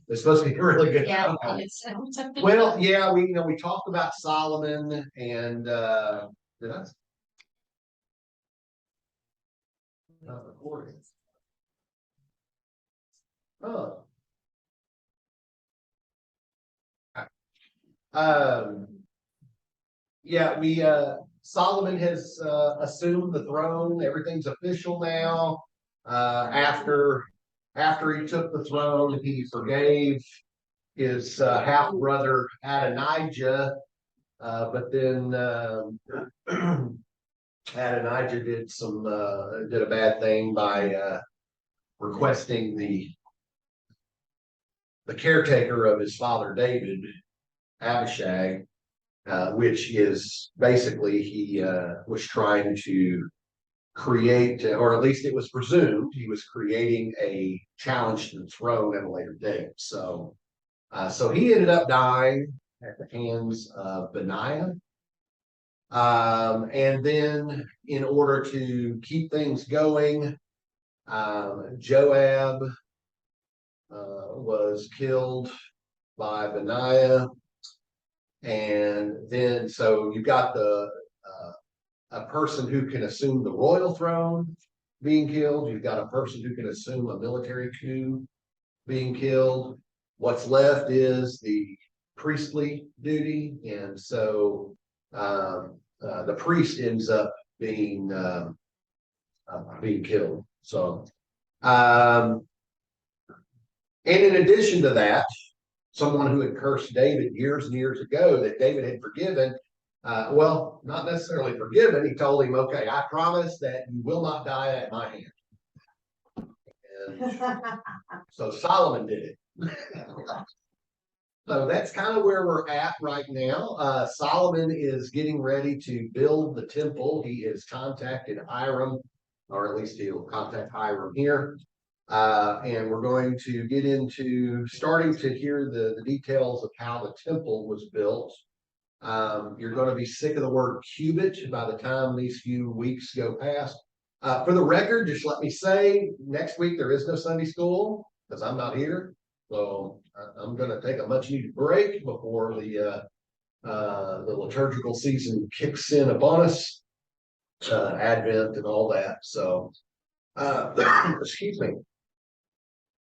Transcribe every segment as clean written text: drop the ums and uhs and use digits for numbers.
It's supposed to be really good. Yeah. Okay. It's, Well, yeah, we talked about Solomon and did I? Not recording. Oh. Um, yeah, we Solomon has assumed the throne. Everything's official now. After he took the throne, he forgave his half brother Adonijah, but then Adonijah did a bad thing by requesting the caretaker of his father David, Abishag, which is basically he was trying to create, or at least it was presumed, he was creating a challenge to the throne at a later date. So he ended up dying at the hands of Benaiah. And then in order to keep things going, Joab was killed by Benaiah. And then, so you've got a person who can assume the royal throne being killed. You've got a person who can assume a military coup being killed. What's left is the priestly duty. And so the priest ends up being killed. So, and in addition to that, someone who had cursed David years and years ago that David had forgiven, well, not necessarily forgiven. He told him, okay, I promise that you will not die at my hand. And so Solomon did it. So that's kind of where we're at right now. Solomon is getting ready to build the temple. He has contacted Hiram, or at least he'll contact Hiram here. And we're going to get into starting to hear the details of how the temple was built. You're going to be sick of the word cubit by the time these few weeks go past. For the record, just let me say, next week there is no Sunday school because I'm not here. So I'm going to take a much needed break before the liturgical season kicks in upon us, Advent and all that. So, excuse me.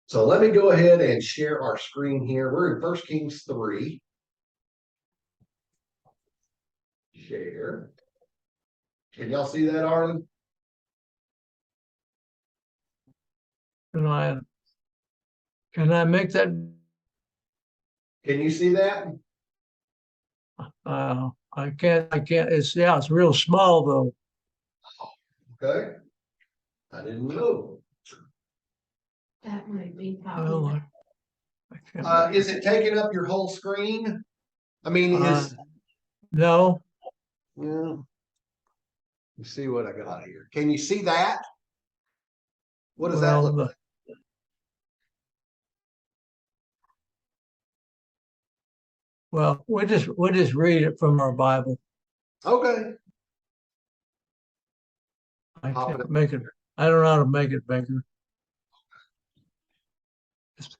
So let me go ahead and share our screen here. We're in 1 Kings 3. Share. Can y'all see that, Arlen? Can I make that? Can you see that? I can't. It's real small though. Okay. I didn't know. that might be Well, probably. I can't. Is it taking up your whole screen? I mean, No. yeah. You see what I got here. Can you see that? What does that look like? Well, we'll just read it from our Bible. Okay. I can't make it. I don't know how to make it bigger.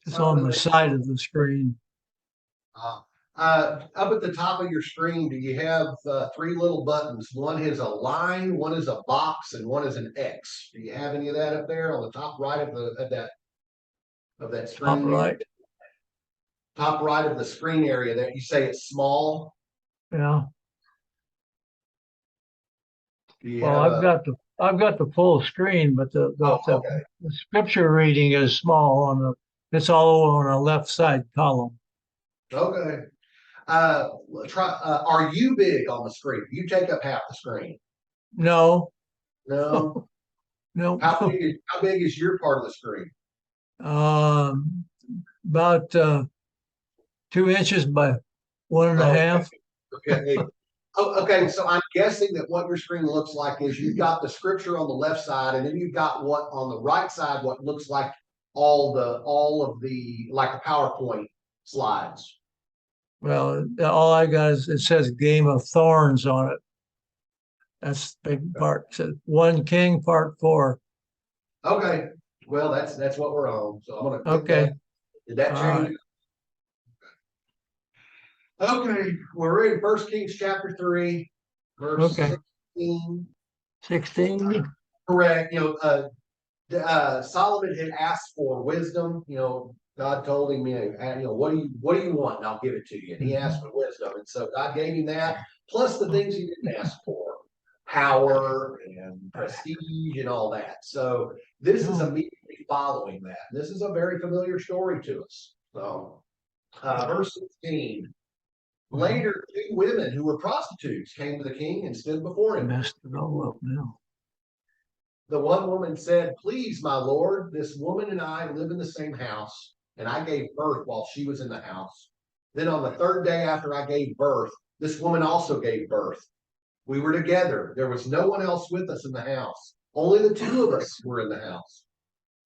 It's on the side of the screen. Up at the top of your screen, do you have three little buttons? One is a line, one is a box, and one is an X. Do you have any of that up there on the top right of that screen? Top right. Top right of the screen area there. You say it's small. Yeah. Well, I've got the full screen, but the scripture reading is small it's all on the left side column. Okay. Are you big on the screen? You take up half the screen. No. No. No. How big is your part of the screen? About 2 inches by 1.5. Okay. Okay, so I'm guessing that what your screen looks like is you've got the scripture on the left side, and then you've got what on the right side, what looks like all of the like the PowerPoint slides. Well, all I got is it says Game of Thorns on it. That's the big part. It says 1 King Part 4. Okay, well that's what we're on. So I'm gonna Okay. Did that All change? right. Okay, we're in First Kings chapter 3, verse Okay. 16. 16. Correct. Solomon had asked for wisdom. God told him, what do you want? And I'll give it to you. And he asked for wisdom. And so God gave him that, plus the things he didn't ask for, power and prestige and all that. So this is immediately following that. This is a very familiar story to us. So verse 16. Later, two women who were prostitutes came to the king and stood before I him. messed it all up now. The one woman said, "Please, my lord, this woman and I live in the same house, and I gave birth while she was in the house. Then on the third day after I gave birth, this woman also gave birth. We were together. There was no one else with us in the house. Only the two of us were in the house.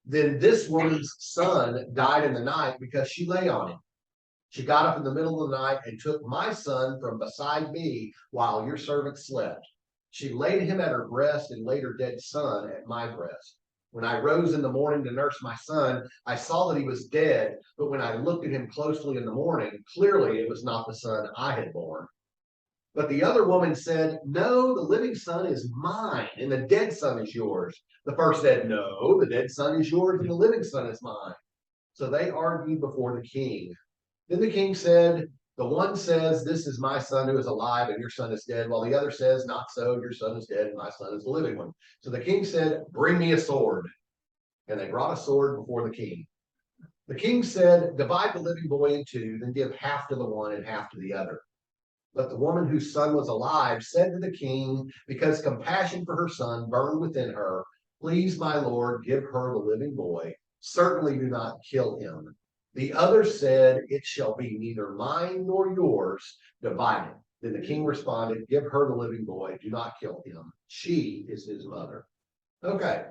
Then this woman's son died in the night because she lay on him. She got up in the middle of the night and took my son from beside me while your servant slept. She laid him at her breast and laid her dead son at my breast. When I rose in the morning to nurse my son, I saw that he was dead, but when I looked at him closely in the morning, clearly it was not the son I had born. But the other woman said, no, the living son is mine and the dead son is yours. The first said, no, the dead son is yours and the living son is mine. So they argued before the king. Then the king said, the one says, this is my son who is alive and your son is dead, while the other says, not so, your son is dead and my son is the living one. So the king said, bring me a sword. And they brought a sword before the king. The king said, divide the living boy in two, then give half to the one and half to the other. But the woman whose son was alive said to the king, because compassion for her son burned within her, please, my lord, give her the living boy. Certainly do not kill him. The other said, it shall be neither mine nor yours, divided. Then the king responded, give her the living boy, do not kill him. She is his mother. Okay.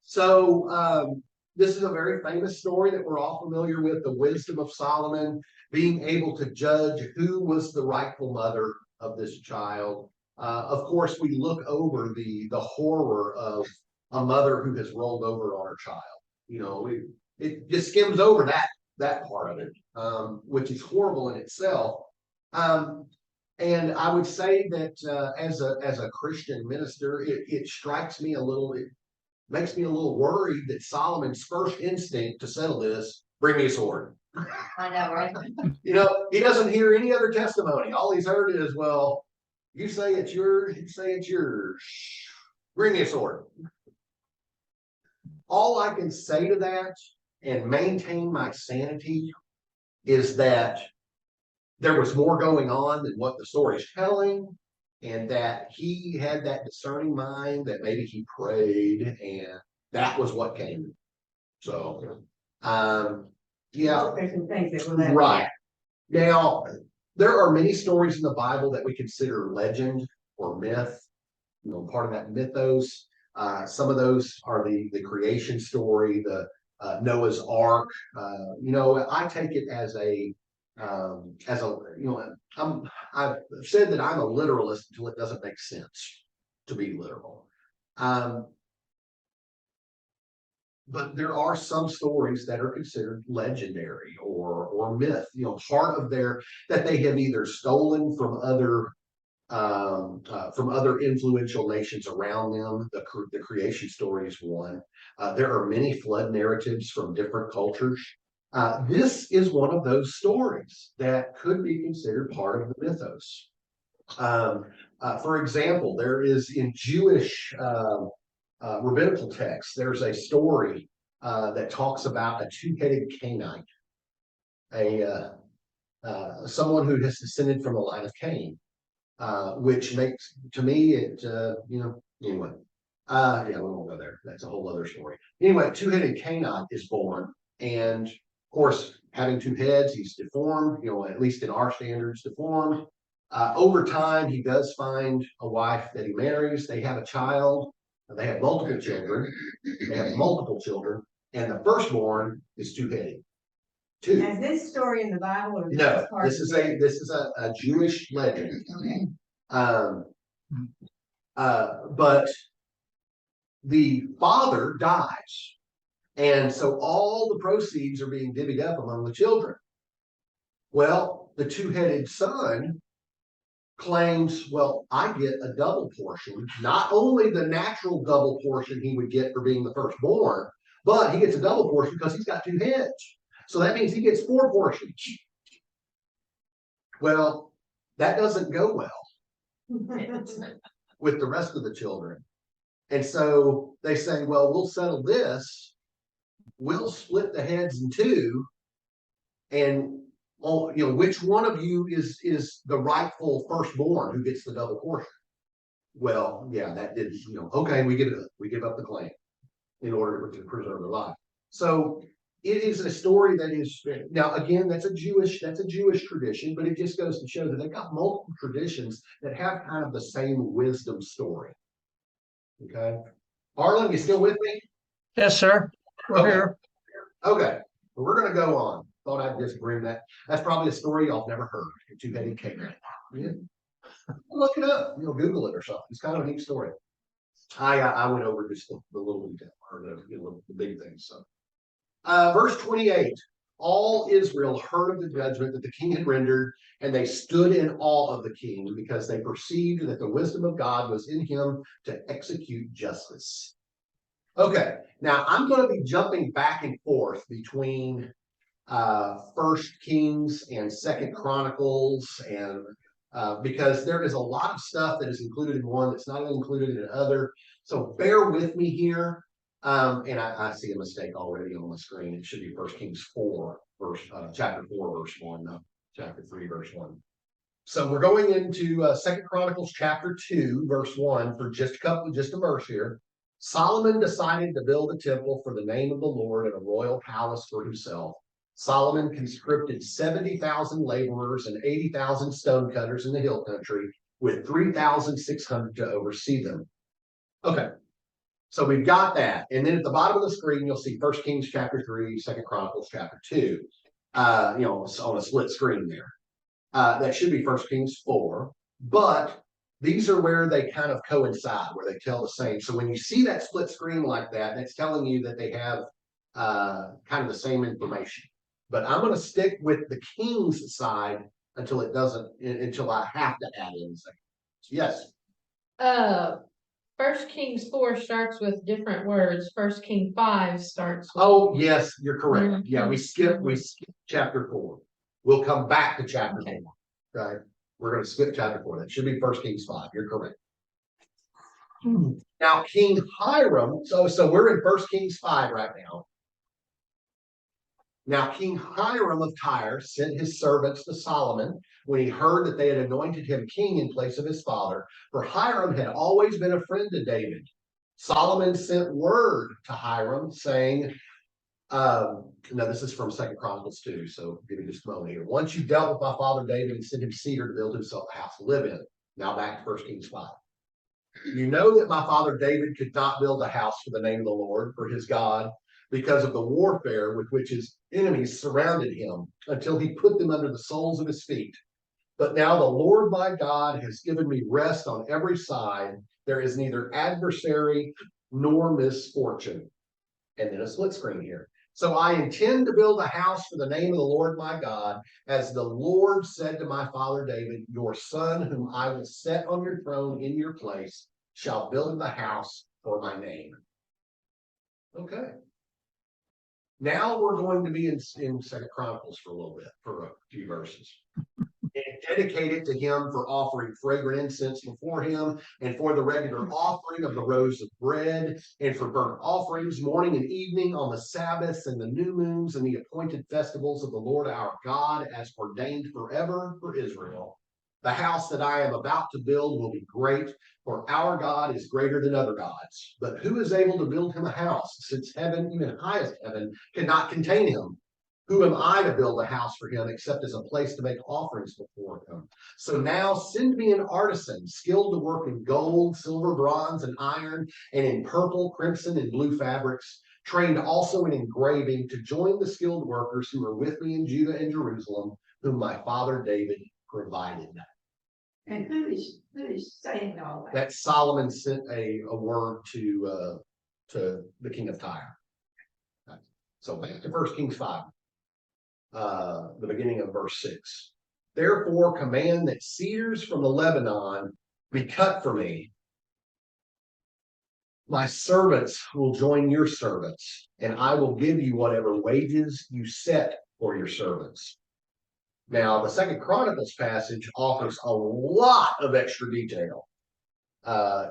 So this is a very famous story that we're all familiar with, the wisdom of Solomon, being able to judge who was the rightful mother of this child. Of course, we look over the horror of a mother who has rolled over on her child. It just skims over that part of it, which is horrible in itself. And I would say that as a Christian minister, it strikes me a little. It makes me a little worried that Solomon's first instinct to settle this: bring me a sword. I know, right? He doesn't hear any other testimony. All he's heard is, well, you say it's yours, you say it's yours. Bring me a sword. All I can say to that and maintain my sanity is that there was more going on than what the story is telling, and that he had that discerning mind, that maybe he prayed and that was what came. So, yeah, There's some things that were left. right. Now, there are many stories in the Bible that we consider legend or myth, part of that mythos. Some of those are the creation story, the Noah's Ark. I take it as I've said that I'm a literalist until it doesn't make sense to be literal. But there are some stories that are considered legendary or myth, part of that they have either stolen from other influential nations around them. The creation story is one. There are many flood narratives from different cultures. This is one of those stories that could be considered part of the mythos. For example, there is in Jewish rabbinical texts, there's a story that talks about a two-headed Canaanite, someone who has descended from the line of Cain. Which makes, to me, anyway. Yeah, we won't go there. That's a whole other story. Anyway, two-headed Canaanite is born, and of course, having two heads, he's deformed, at least in our standards, deformed. Over time, he does find a wife that he marries. They have a child. They have multiple children. And the firstborn is two-headed. Is this story in the Bible or? No, this is a Jewish legend. Okay. But the father dies, And so all the proceeds are being divvied up among the children. Well, the two-headed son claims, well, I get a double portion, not only the natural double portion he would get for being the firstborn, but he gets a double portion because he's got two heads. So that means he gets 4 portions. Well, that doesn't go well with the rest of the children. And so they say, well, we'll settle this. We'll split the heads in 2. And which one of you is the rightful firstborn who gets the double portion? Well, yeah, that didn't, okay, we give it up. We give up the claim in order to preserve their life. So it is a story that is, now again, that's a Jewish tradition, but it just goes to show that they've got multiple traditions that have kind of the same wisdom story. Okay. Arlen, you still with me? Yes, sir. We're Okay. here. Okay, well, we're gonna go on. Thought I'd just bring that. That's probably a story y'all have never heard. A two-headed Canaan. Yeah. Look it up. Google it or something. It's kind of a neat story. I went over just the little detail or the big things. So, verse 28. All Israel heard of the judgment that the king had rendered, and they stood in awe of the king because they perceived that the wisdom of God was in him to execute justice. Okay, now I'm going to be jumping back and forth between First Kings and Second Chronicles, and because there is a lot of stuff that is included in one that's not included in another. So bear with me here. And I see a mistake already on the screen. It should be First Kings 4, chapter 4, verse 1, no, chapter 3, verse 1. So we're going into Second Chronicles chapter 2, verse 1 for just a verse here. Solomon decided to build a temple for the name of the Lord and a royal palace for himself. Solomon conscripted 70,000 laborers and 80,000 stonecutters in the hill country, with 3,600 to oversee them. Okay, so we've got that. And then at the bottom of the screen, you'll see 1 Kings chapter 3, 2 Chronicles chapter 2, on a split screen there. That should be 1 Kings 4, but these are where they kind of coincide, where they tell the same. So when you see that split screen like that, that's telling you that they have kind of the same information. But I'm going to stick with the king's side until I have to add in something. Yes. 1 Kings 4 starts with different words. 1 King 5 starts with. Oh, yes, you're correct. Mhm. Yeah, we skipped chapter 4. We'll come back to chapter 4. Right. We're going to skip chapter 4. That should be 1 Kings 5. You're correct. Now, King Hiram, so we're in 1 Kings 5 right now. Now, King Hiram of Tyre sent his servants to Solomon when he heard that they had anointed him king in place of his father, for Hiram had always been a friend to David. Solomon sent word to Hiram saying, now this is from 2 Chronicles 2, so give me just a moment here. Once you dealt with my father David and sent him cedar to build himself a house to live in. Now back to 1 Kings 5. You know that my father David could not build a house for the name of the Lord, for his God, because of the warfare with which his enemies surrounded him, until he put them under the soles of his feet. But now the Lord my God has given me rest on every side. There is neither adversary nor misfortune. And then a split screen here. So I intend to build a house for the name of the Lord my God, as the Lord said to my father David, your son, whom I will set on your throne in your place, shall build the house for my name. Okay. Now we're going to be in 2 Chronicles for a little bit, for a few verses. And dedicate it to him for offering fragrant incense before him, and for the regular offering of the rows of bread, and for burnt offerings morning and evening on the Sabbaths and the new moons and the appointed festivals of the Lord our God, as ordained forever for Israel. The house that I am about to build will be great, for our God is greater than other gods. But who is able to build him a house, since heaven, even highest heaven, cannot contain him? Who am I to build a house for him, except as a place to make offerings before him? So now send me an artisan skilled to work in gold, silver, bronze, and iron, and in purple, crimson, and blue fabrics, trained also in engraving, to join the skilled workers who are with me in Judah and Jerusalem, whom my father David provided. And who is saying all that? That Solomon sent a word to the king of Tyre. So back to 1 Kings 5. The beginning of verse 6. Therefore command that cedars from the Lebanon be cut for me. My servants will join your servants, and I will give you whatever wages you set for your servants. Now, the Second Chronicles passage offers a lot of extra detail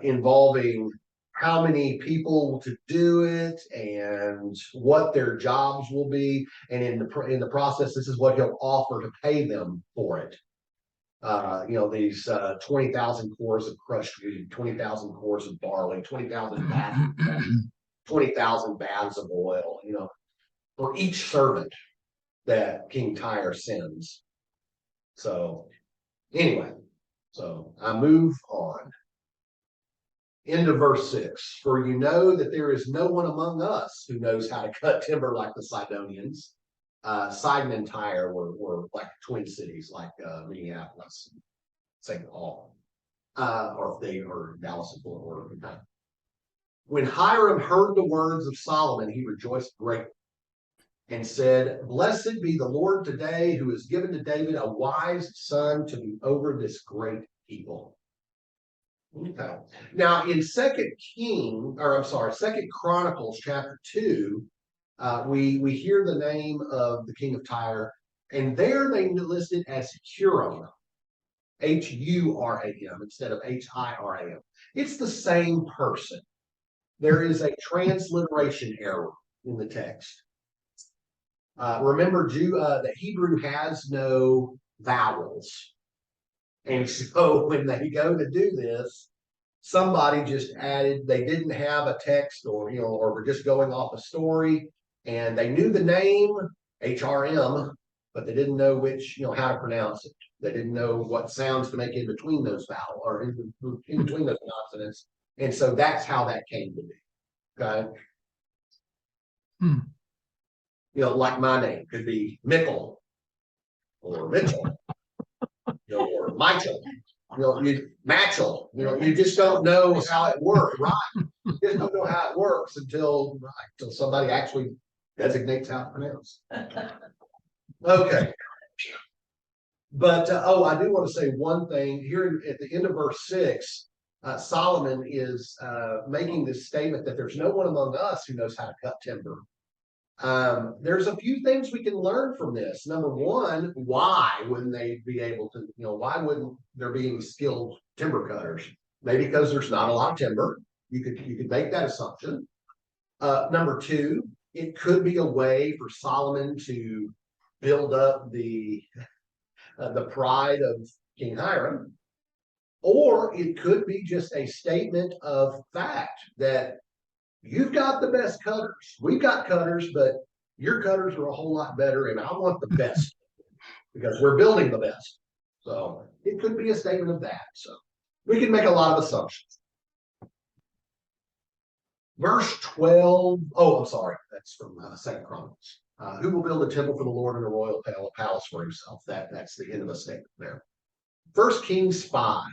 involving how many people to do it and what their jobs will be. And in the process, this is what he'll offer to pay them for it. These 20,000 cores of crushed wheat, 20,000 cores of barley, 20,000 baths of oil, for each servant that King Tyre sends. So anyway, so I move on. Into verse 6. For you know that there is no one among us who knows how to cut timber like the Sidonians. Sidon and Tyre were like twin cities, like Minneapolis, St. Paul, or if they are Dallas and Fort Worth. When Hiram heard the words of Solomon, he rejoiced greatly and said, Blessed be the Lord today, who has given to David a wise son to be over this great people. Okay. Now in Second Chronicles chapter 2, we hear the name of the king of Tyre, and there they listed as Huram, Huram instead of Hiram. It's the same person. There is a transliteration error in the text. Remember, that Hebrew has no vowels. And so when they go to do this, somebody just added, they didn't have a text or were just going off a story, and they knew the name HRM, but they didn't know how to pronounce it. They didn't know what sounds to make in between those vowels or in between those consonants. And so that's how that came to be. Okay. Like my name could be Mickle or Mitchell. Or Michael, Matchell, you just don't know how it works, right? You just don't know how it works until somebody actually designates how to pronounce. Okay. But, I do want to say one thing here at the end of verse 6, Solomon is making this statement that there's no one among us who knows how to cut timber. There's a few things we can learn from this. Number one, why wouldn't they be able to, why wouldn't there be any skilled timber cutters? Maybe because there's not a lot of timber. You could make that assumption. Number two, it could be a way for Solomon to build up the pride of King Hiram, or it could be just a statement of fact that you've got the best cutters. We've got cutters, but your cutters are a whole lot better, and I want the best because we're building the best. So it could be a statement of that. So we can make a lot of assumptions. Verse 12. Oh, I'm sorry. That's from 2 Chronicles. Who will build a temple for the Lord and a royal palace for himself? That's the end of the statement there. 1 Kings 5.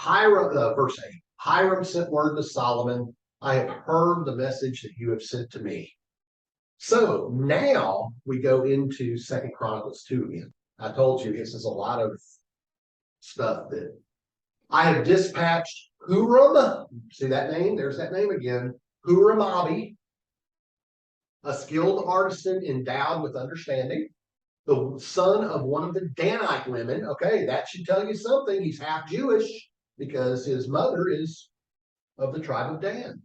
Verse 8. Hiram sent word to Solomon, I have heard the message that you have sent to me. So now we go into 2 Chronicles 2 again. I told you this is a lot of stuff that I have dispatched Huram. See that name? There's that name again. Huram-Abi, a skilled artisan endowed with understanding, the son of one of the Danite women. Okay, that should tell you something. He's half Jewish because his mother is of the tribe of Dan.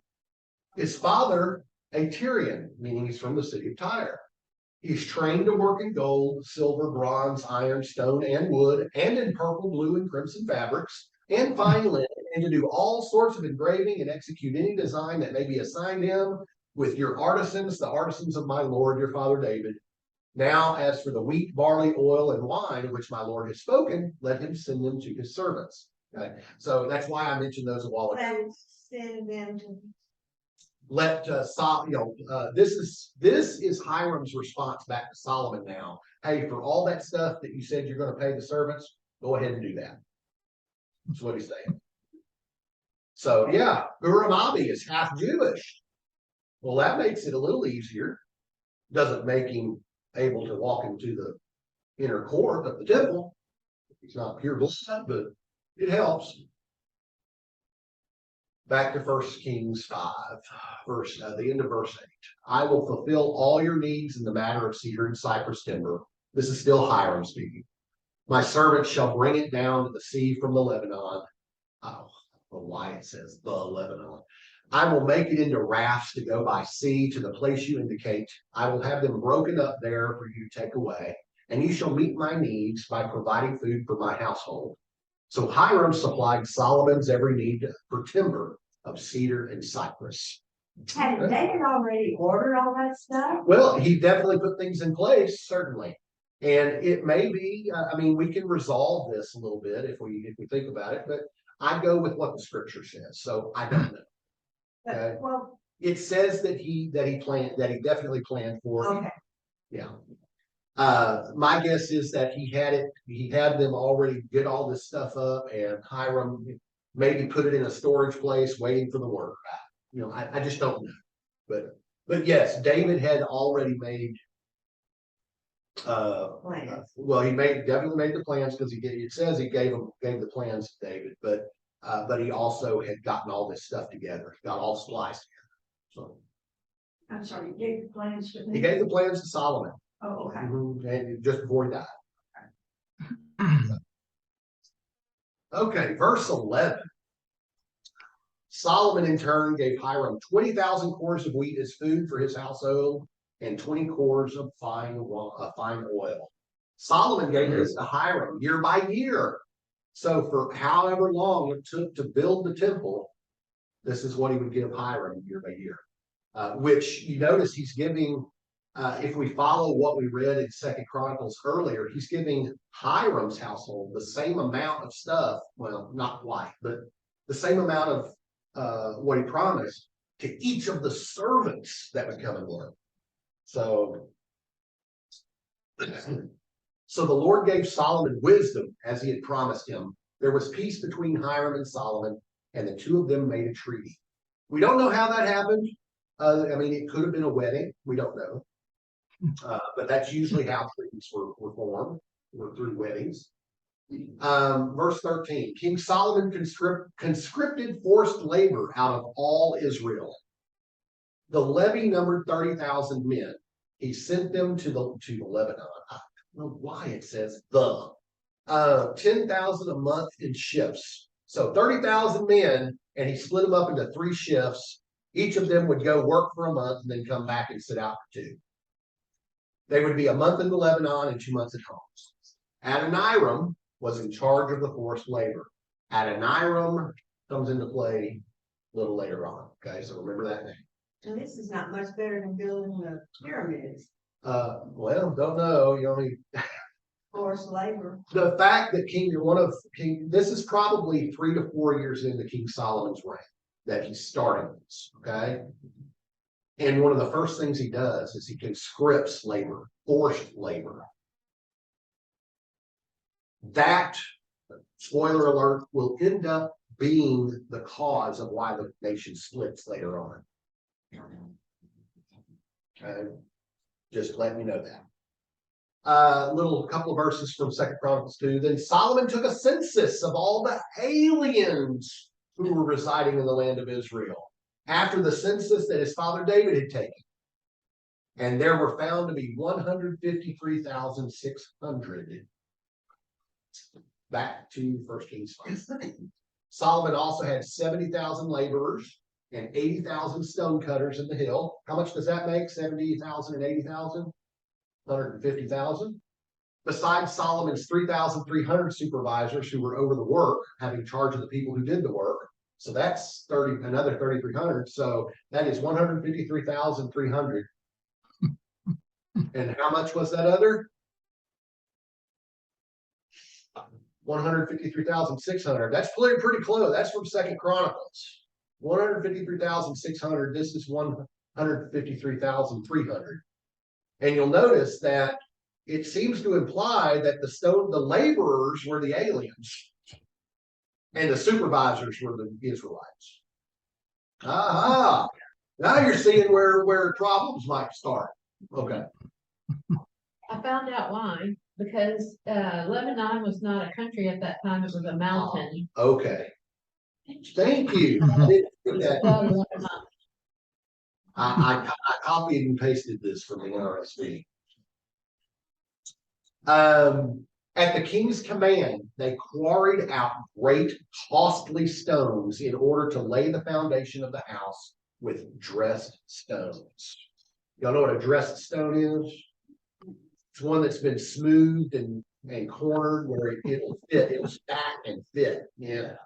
His father, a Tyrian, meaning he's from the city of Tyre. He's trained to work in gold, silver, bronze, iron, stone, and wood, and in purple, blue, and crimson fabrics, and fine linen, and to do all sorts of engraving and execute any design that may be assigned him with your artisans, the artisans of my lord, your father David. Now, as for the wheat, barley, oil, and wine of which my lord has spoken, let him send them to his servants. Okay, so that's why I mentioned those a while ago. Send them to. This is Hiram's response back to Solomon now. Hey, for all that stuff that you said you're going to pay the servants, go ahead and do that. That's what he's saying. So yeah, Huram-Abi is half Jewish. Well, that makes it a little easier. Doesn't make him able to walk into the inner court of the temple. He's not pure blood, but it helps. Back to 1 Kings 5, the end of verse 8. I will fulfill all your needs in the matter of cedar and cypress timber. This is still Hiram speaking. My servants shall bring it down to the sea from the Lebanon. I don't know why it says the Lebanon. I will make it into rafts to go by sea to the place you indicate. I will have them broken up there for you to take away, and you shall meet my needs by providing food for my household. So Hiram supplied Solomon's every need for timber of cedar and cypress. Had David already ordered all that stuff? Well, he definitely put things in place, certainly. And it may be, I mean, we can resolve this a little bit if we think about it, but I go with what the scripture says. So I don't know. Okay. But, well, It says that he definitely planned for it. okay, Yeah. My guess is that he had them already get all this stuff up, and Hiram maybe put it in a storage place waiting for the word. You know, I just don't know. But yes, David had already made plans. well, he definitely made the plans because it says he gave the plans to David, but he also had gotten all this stuff together, got all spliced together. So I'm sorry, you gave the plans to he me? gave the plans to Solomon. Oh, okay. And just before he died. Okay, verse 11. Solomon in turn gave Hiram 20,000 cores of wheat as food for his household and 20 cores of fine oil. Solomon gave this to Hiram year by year. So for however long it took to build the temple, this is what he would give Hiram year by year. Which you notice he's giving, if we follow what we read in 2 Chronicles earlier, he's giving Hiram's household the same amount of stuff. Well, not quite, but the same amount of what he promised to each of the servants that would come and work. So the Lord gave Solomon wisdom as he had promised him. There was peace between Hiram and Solomon, and the two of them made a treaty. We don't know how that happened. I mean, it could have been a wedding. We don't know. But that's usually how treaties were formed, were through weddings. Verse 13, King Solomon conscripted forced labor out of all Israel. The levy numbered 30,000 men. He sent them to the Lebanon. I don't know why it says 10,000 a month in shifts. So 30,000 men, and he split them up into 3 shifts. Each of them would go work for a month and then come back and sit out for 2. They would be a month in the Lebanon and 2 months at home. Adoniram was in charge of the forced labor. Adoniram comes into play a little later on. Okay, so remember that name. And this is not much better than building the pyramids, Well, don't know. You know, forced labor. the fact that this is probably 3 to 4 years into King Solomon's reign that he's starting this. Okay. And one of the first things he does is he conscripts labor, forced labor. That, spoiler alert, will end up being the cause of why the nation splits later on. Okay, just letting you know that. Couple of verses from 2 Chronicles 2. Then Solomon took a census of all the aliens who were residing in the land of Israel, after the census that his father David had taken. And there were found to be 153,600. Back to 1 Kings 5. Solomon also had 70,000 laborers and 80,000 stone cutters in the hill. How much does that make? 70,000 and 80,000? 150,000. Besides Solomon's 3,300 supervisors who were over the work, having charge of the people who did the work. So that's another 3,300. So that is 153,300. And how much was that other? 153,600. That's pretty close. That's from 2 Chronicles. 153,600. This is 153,300. And you'll notice that it seems to imply that the laborers were the aliens and the supervisors were the Israelites. Aha! Now you're seeing where problems might start. Okay, I found out why, because Lebanon was not a country at that time, it was a mountain. okay. Thank you. I didn't see that. So Lebanon. I copied and pasted this from the RSV. At the king's command, they quarried out great costly stones in order to lay the foundation of the house with dressed stones. Y'all know what a dressed stone is? It's one that's been smoothed and cornered where it'll fit, it'll stack and fit. Yeah.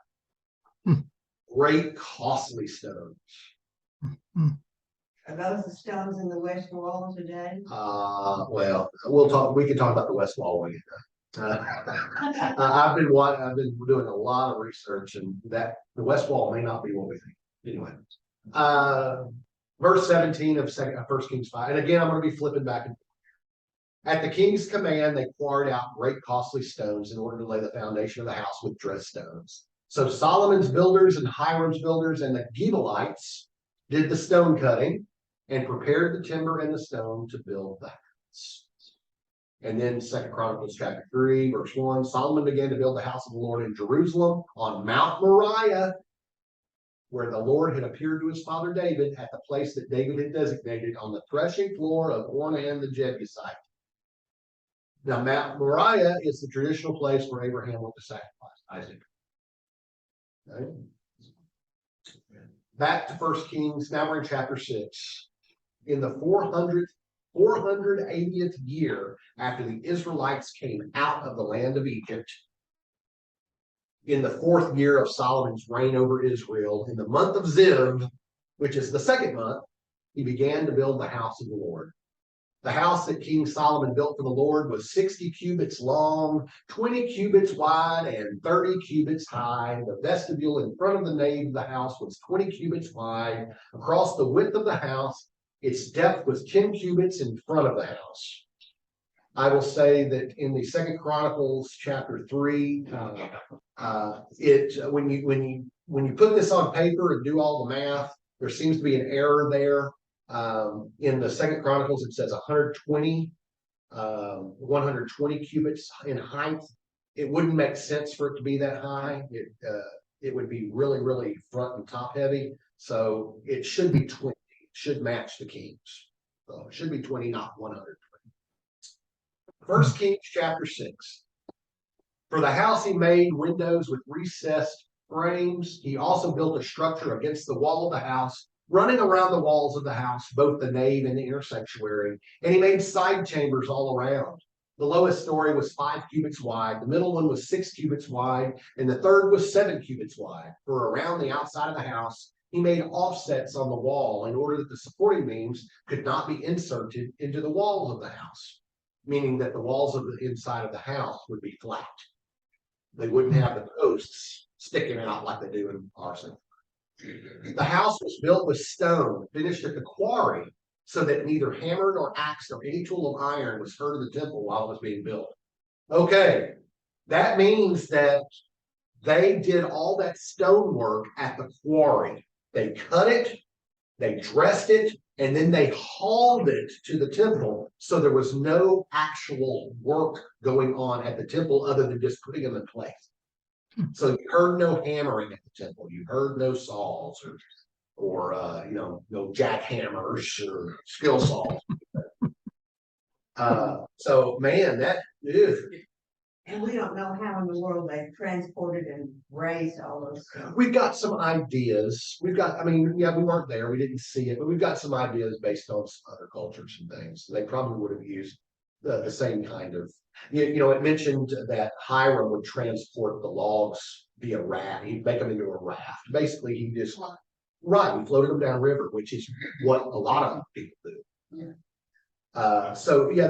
Great costly stones. Are those the stones in the west wall today? Well, we can talk about the West Wall when we get done. I've been doing a lot of research and that the West Wall may not be what we think. Anyway, verse 17 of 1 Kings 5. And again, I'm going to be flipping back and forth. At the king's command, they quarried out great costly stones in order to lay the foundation of the house with dressed stones. So Solomon's builders and Hiram's builders and the Gebalites did the stone cutting and prepared the timber and the stone to build the house. And then 2 Chronicles chapter 3, verse 1, Solomon began to build the house of the Lord in Jerusalem on Mount Moriah, where the Lord had appeared to his father David at the place that David had designated on the threshing floor of Ornan the Jebusite. Now, Mount Moriah is the traditional place where Abraham went to sacrifice Isaac. Okay. Back to 1 Kings, now we're in chapter 6. In the 480th year after the Israelites came out of the land of Egypt, in the 4th year of Solomon's reign over Israel, in the month of Ziv, which is the 2nd month, he began to build the house of the Lord. The house that King Solomon built for the Lord was 60 cubits long, 20 cubits wide, and 30 cubits high. The vestibule in front of the nave of the house was 20 cubits wide. Across the width of the house, its depth was 10 cubits in front of the house. I will say that in the 2 Chronicles chapter 3, when you put this on paper and do all the math, there seems to be an error there. In the 2 Chronicles, it says 120 cubits in height. It wouldn't make sense for it to be that high. It would be really, really front and top heavy. So it should be 20. It should match the Kings. So it should be 20, not 120. 1 Kings chapter 6. For the house he made windows with recessed frames. He also built a structure against the wall of the house, running around the walls of the house, both the nave and the inner sanctuary. And he made side chambers all around. The lowest story was 5 cubits wide. The middle one was 6 cubits wide. And the third was 7 cubits wide. For around the outside of the house, he made offsets on the wall in order that the supporting beams could not be inserted into the walls of the house, meaning that the walls of the inside of the house would be flat. They wouldn't have the posts sticking out like they do in our sanctuary. The house was built with stone, finished at the quarry, so that neither hammer nor axe nor any tool of iron was heard in the temple while it was being built. Okay, that means that they did all that stonework at the quarry. They cut it, they dressed it, and then they hauled it to the temple. So there was no actual work going on at the temple other than just putting them in place. So you heard no hammering at the temple. You heard no saws or no jackhammers or skill saws. So man, that is. And we don't know how in the world they transported and raised all those things. We've got some ideas. We weren't there. We didn't see it, but we've got some ideas based on some other cultures and things. They probably would have used the same kind of, it mentioned that Hiram would transport the logs via raft. He'd make them into a raft. Basically, he just, he floated them downriver, which is what a lot of people do. Yeah. The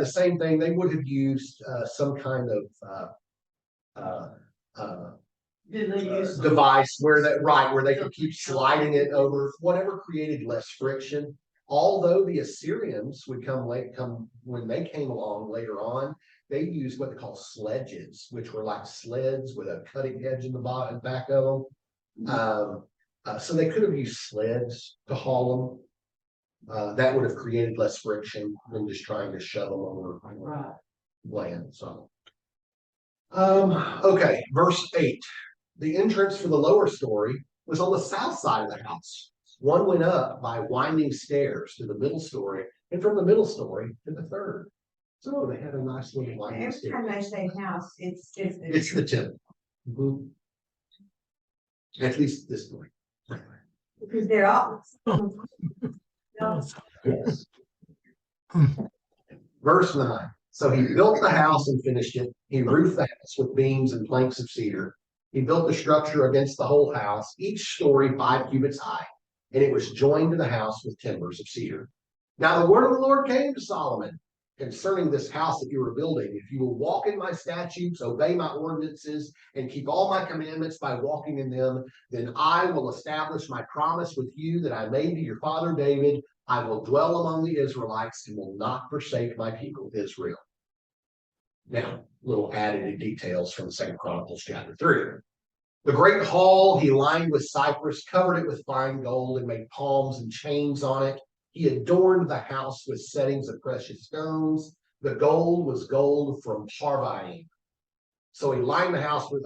same thing. They would have used some kind of Did they use device where they could keep sliding it over, whatever created less friction. Although the Assyrians would come when they came along later on, they used what they call sledges, which were like sleds with a cutting edge in the bottom and back of them. So they could have used sleds to haul them. That would have created less friction than just trying to shove them over Right. land, so. Okay, verse 8. The entrance for the lower story was on the south side of the house. One went up by winding stairs to the middle story, and from the middle story to the third. So they had a nice little winding Every time stair. they say house, it's. It's the temple. Mhm. At least this story. Because they're all. No, Yes. Verse 9. So he built the house and finished it. He roofed the house with beams and planks of cedar. He built the structure against the whole house, each story 5 cubits high, and it was joined to the house with timbers of cedar. Now the word of the Lord came to Solomon concerning this house that you are building. If you will walk in my statutes, obey my ordinances, and keep all my commandments by walking in them, then I will establish my promise with you that I made to your father David. I will dwell among the Israelites and will not forsake my people Israel. Now, little added details from 2 Chronicles chapter 3. The great hall he lined with cypress, covered it with fine gold, and made palms and chains on it. He adorned the house with settings of precious stones. The gold was gold from Parvaim. So he lined the house with,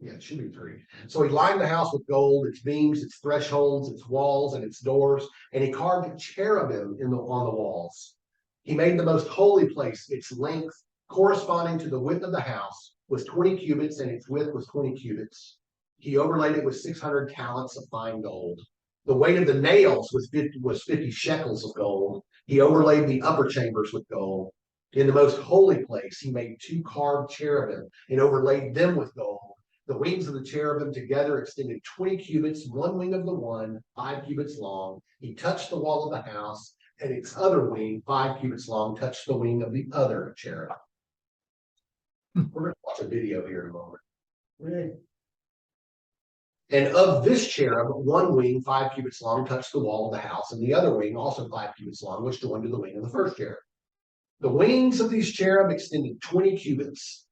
it should be 3. So he lined the house with gold, its beams, its thresholds, its walls, and its doors, and he carved cherubim on the walls. He made the most holy place, its length corresponding to the width of the house was 20 cubits, and its width was 20 cubits. He overlaid it with 600 talents of fine gold. The weight of the nails was 50 shekels of gold. He overlaid the upper chambers with gold. In the most holy place, he made 2 carved cherubim and overlaid them with gold. The wings of the cherubim together extended 20 cubits, one wing of the one, 5 cubits long. He touched the wall of the house, and its other wing, 5 cubits long, touched the wing of the other cherub. We're going to watch a video here in a moment. really. And of this cherub, one wing, 5 cubits long, touched the wall of the house, and the other wing, also 5 cubits long, was joined to the wing of the first cherub. The wings of these cherub extended 20 cubits.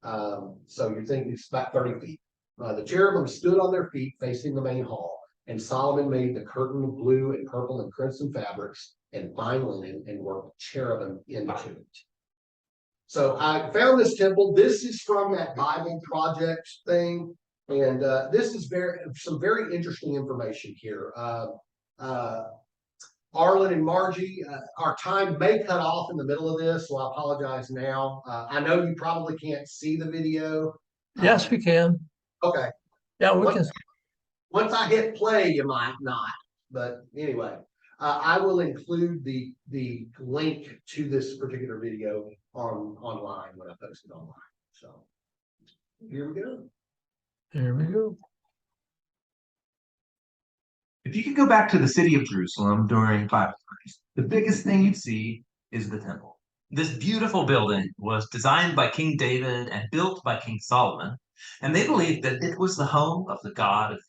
So you think it's about 30 feet. The cherubim stood on their feet facing the main hall, and Solomon made the curtain of blue and purple and crimson fabrics and fine linen and worked cherubim into it. So I found this temple. This is from that Bible project thing. And this is some very interesting information here. Arlen and Margie, our time may cut off in the middle of this, so I apologize now. I know you probably can't see the video. Yes, we can. Okay. Yeah, we can. Once I hit play, you might not. But anyway, I will include the link to this particular video online when I post it online. So here we go. There we go. If you could go back to the city of Jerusalem during Bible times, the biggest thing you'd see is the temple. This beautiful building was designed by King David and built by King Solomon, and they believed that it was the home of the God of.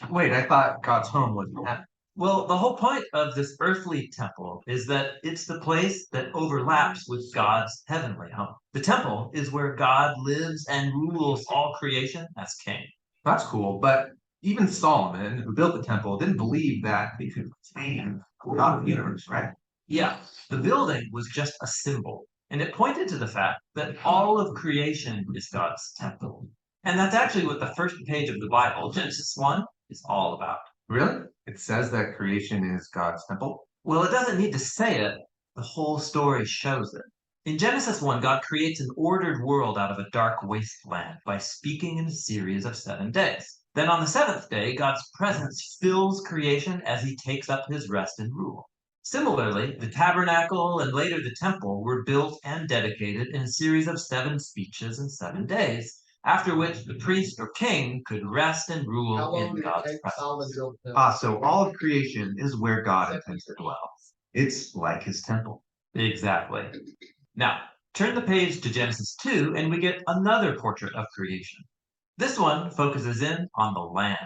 Wait, I thought God's home was in heaven. Well, the whole point of this earthly temple is that it's the place that overlaps with God's heavenly home. The temple is where God lives and rules all creation as king. That's cool, but even Solomon, who built the temple, didn't believe that he could contain God of the universe, right? Yeah, the building was just a symbol, and it pointed to the fact that all of creation is God's temple. And that's actually what the first page of the Bible, Genesis 1, is all about. Really? It says that creation is God's temple? Well, it doesn't need to say it. The whole story shows it. In Genesis 1, God creates an ordered world out of a dark wasteland by speaking in a series of 7 days. Then on the 7th day, God's presence fills creation as he takes up his rest and rule. Similarly, the tabernacle and later the temple were built and dedicated in a series of 7 speeches in 7 days, after which the priest or king could rest and How rule long in did it God's take presence. Solomon to build the temple? So all of creation is where God intends to dwell. It's like his temple. Exactly. Now, turn the page to Genesis 2 and we get another portrait of creation. This one focuses in on the land.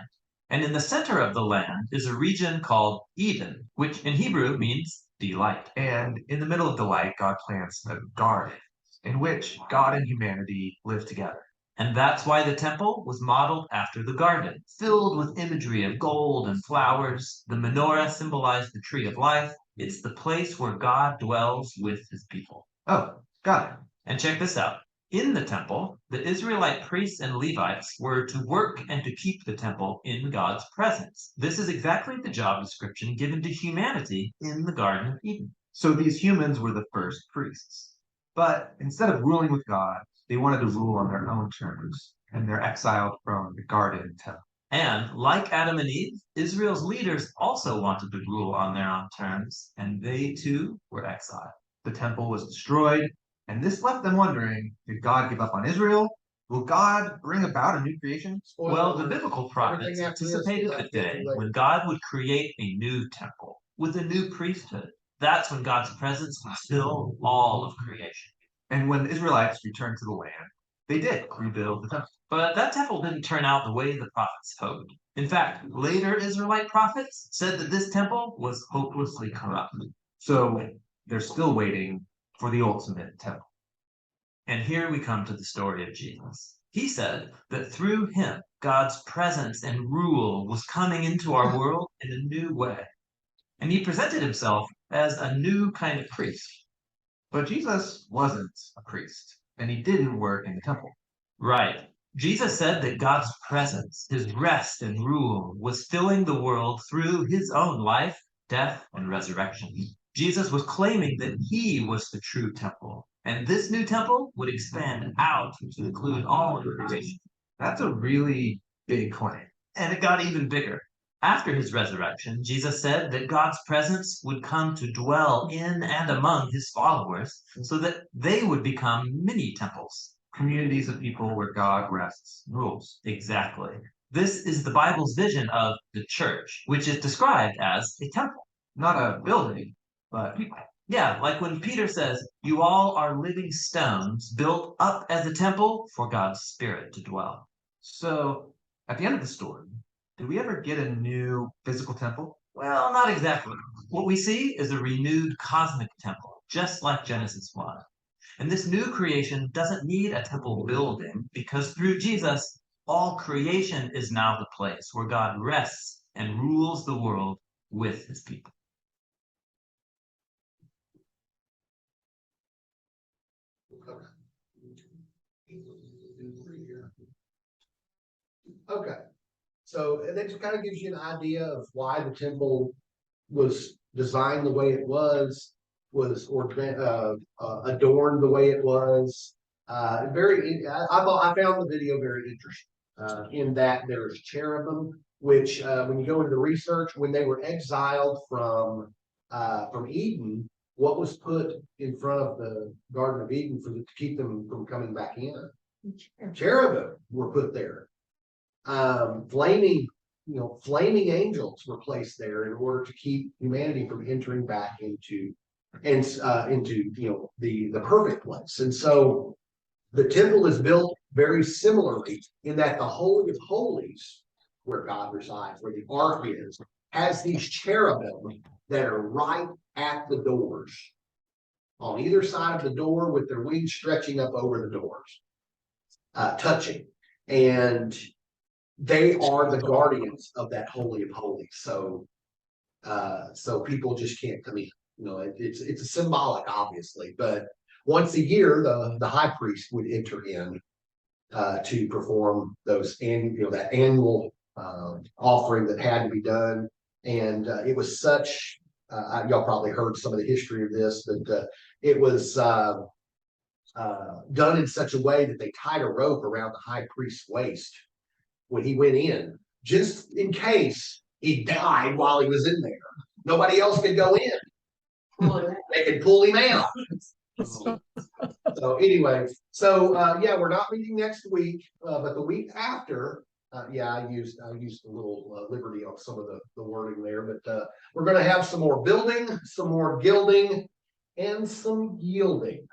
And in the center of the land is a region called Eden, which in Hebrew means delight. And in the middle of the light, God plants a garden in which God and humanity live together. And that's why the temple was modeled after the garden, filled with imagery of gold and flowers. The menorah symbolized the tree of life. It's the place where God dwells with his people. Oh, got it. And check this out. In the temple, the Israelite priests and Levites were to work and to keep the temple in God's presence. This is exactly the job description given to humanity in the Garden of Eden. So these humans were the first priests. But instead of ruling with God, they wanted to rule on their own terms, and they're exiled from the garden temple. And like Adam and Eve, Israel's leaders also wanted to rule on their own terms, and they too were exiled. The temple was destroyed, and this left them wondering, did God give up on Israel? Will God bring about a new creation? Well, the biblical prophets anticipated the day when God would create a new temple with a new priesthood. That's when God's presence would fill all of creation. And when the Israelites returned to the land, they did rebuild the temple. But that temple didn't turn out the way the prophets hoped. In fact, later Israelite prophets said that this temple was hopelessly corrupt. So they're still waiting for the ultimate temple. And here we come to the story of Jesus. He said that through him, God's presence and rule was coming into our world in a new way. And he presented himself as a new kind of priest. But Jesus wasn't a priest, and he didn't work in the temple. Right. Jesus said that God's presence, his rest and rule, was filling the world through his own life, death, and resurrection. Jesus was claiming that he was the true temple, and this new temple would expand out to include all of creation. That's a really big claim. And it got even bigger. After his resurrection, Jesus said that God's presence would come to dwell in and among his followers so that they would become mini temples. Communities of people where God rests and rules. Exactly. This is the Bible's vision of the church, which is described as a temple. Not a building, but people. Yeah, like when Peter says, "You all are living stones built up as a temple for God's Spirit to dwell." So at the end of the story, did we ever get a new physical temple? Well, not exactly. What we see is a renewed cosmic temple, just like Genesis 1. And this new creation doesn't need a temple building because through Jesus, all creation is now the place where God rests and rules the world with his people. Okay, so and that kind of gives you an idea of why the temple was designed the way it was adorned the way it was. I found the video very interesting in that there's cherubim, which when you go into the research, when they were exiled from Eden, what was put in front of the Garden of Eden to keep them from coming back in? Cherubim were put there. Flaming angels were placed there in order to keep humanity from entering back into the perfect place. And so the temple is built very similarly in that the Holy of Holies, where God resides, where the ark is, has these cherubim that are right at the doors, on either side of the door with their wings stretching up over the doors, touching. And they are the guardians of that Holy of Holies. So people just can't come in. It's a symbolic, obviously, but once a year, the high priest would enter in to perform that annual offering that had to be done. And it was such, y'all probably heard some of the history of this, but it was done in such a way that they tied a rope around the high priest's waist when he went in, just in case he died while he was in there. Nobody else could go in. They could pull him out. So anyway, we're not meeting next week, but the week after, I used a little liberty on some of the wording there, but we're going to have some more building, some more gilding, and some yielding.